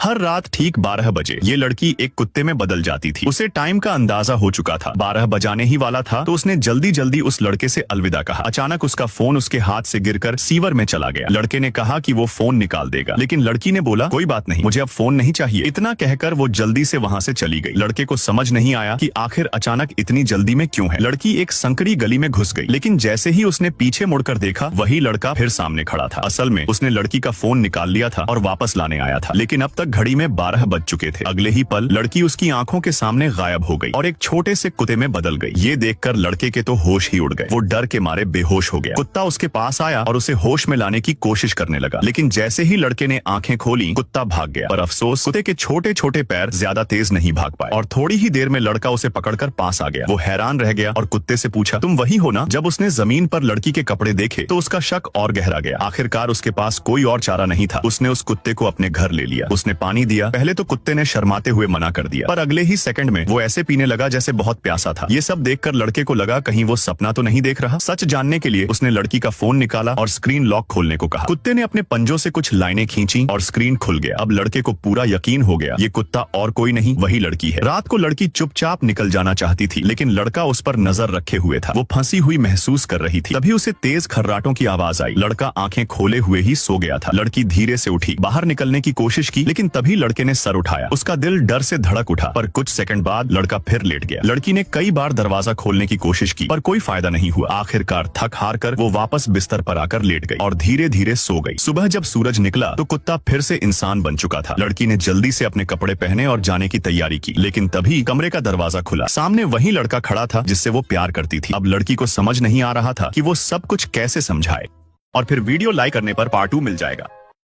हर रात ठीक 12 बजे ये लड़की एक कुत्ते में बदल जाती थी। उसे टाइम का अंदाजा हो चुका था, 12 बजाने ही वाला था, तो उसने जल्दी जल्दी उस लड़के से अलविदा कहा। अचानक उसका फोन उसके हाथ से गिरकर सीवर में चला गया। लड़के ने कहा कि वो फोन निकाल देगा, लेकिन लड़की ने बोला कोई बात नहीं, मुझे अब फोन नहीं चाहिए। इतना कहकर वो जल्दी से वहां से चली गई। लड़के को समझ नहीं आया कि आखिर अचानक इतनी जल्दी में क्यों है। लड़की एक संकरी गली में घुस गई, लेकिन जैसे ही उसने पीछे मुड़कर देखा, वही लड़का फिर सामने खड़ा था। असल में उसने लड़की का फोन निकाल लिया था और वापस लाने आया था, लेकिन अब तक घड़ी में 12 बज चुके थे। अगले ही पल लड़की उसकी आंखों के सामने गायब हो गई और एक छोटे से कुत्ते में बदल गई। ये देखकर लड़के के तो होश ही उड़ गए। वो डर के मारे बेहोश हो गया। कुत्ता उसके पास आया और उसे होश में लाने की कोशिश करने लगा, लेकिन जैसे ही लड़के ने आंखें खोली, कुत्ता भाग गया। पर अफसोस, कुत्ते के छोटे छोटे पैर ज्यादा तेज नहीं भाग पाए और थोड़ी ही देर में लड़का उसे पकड़कर पास आ गया। वो हैरान रह गया और कुत्ते से पूछा, तुम वही हो ना? जब उसने जमीन पर लड़की के कपड़े देखे तो उसका शक और गहरा गया। आखिरकार उसके पास कोई और चारा नहीं था। उसने उस कुत्ते को अपने घर ले लिया। उसने पानी दिया। पहले तो कुत्ते ने शर्माते हुए मना कर दिया, पर अगले ही सेकंड में वो ऐसे पीने लगा जैसे बहुत प्यासा था। ये सब देखकर लड़के को लगा कहीं वो सपना तो नहीं देख रहा। सच जानने के लिए उसने लड़की का फोन निकाला और स्क्रीन लॉक खोलने को कहा। कुत्ते ने अपने पंजों से कुछ लाइनें खींची और स्क्रीन खुल गया। अब लड़के को पूरा यकीन हो गया, ये कुत्ता और कोई नहीं, वही लड़की है। रात को लड़की चुपचाप निकल जाना चाहती थी, लेकिन लड़का उस पर नजर रखे हुए था। वो फंसी हुई महसूस कर रही थी। तभी उसे तेज खर्राटों की आवाज आई। लड़का आंखें खोले हुए ही सो गया था। लड़की धीरे से उठी, बाहर निकलने की कोशिश की, लेकिन तभी लड़के ने सर उठाया। उसका दिल डर से धड़क उठा, पर कुछ सेकंड बाद लड़का फिर लेट गया। लड़की ने कई बार दरवाजा खोलने की कोशिश की, पर कोई फायदा नहीं हुआ। आखिरकार थक हार कर वो वापस बिस्तर पर आकर लेट गई और धीरे धीरे सो गई। सुबह जब सूरज निकला तो कुत्ता फिर से इंसान बन चुका था। लड़की ने जल्दी से अपने कपड़े पहने और जाने की तैयारी की, लेकिन तभी कमरे का दरवाजा खुला। सामने वही लड़का खड़ा था जिससे वो प्यार करती थी। अब लड़की को समझ नहीं आ रहा था कि वो सब कुछ कैसे समझाए। और फिर वीडियो लाइक करने पर पार्ट 2 मिल जाएगा।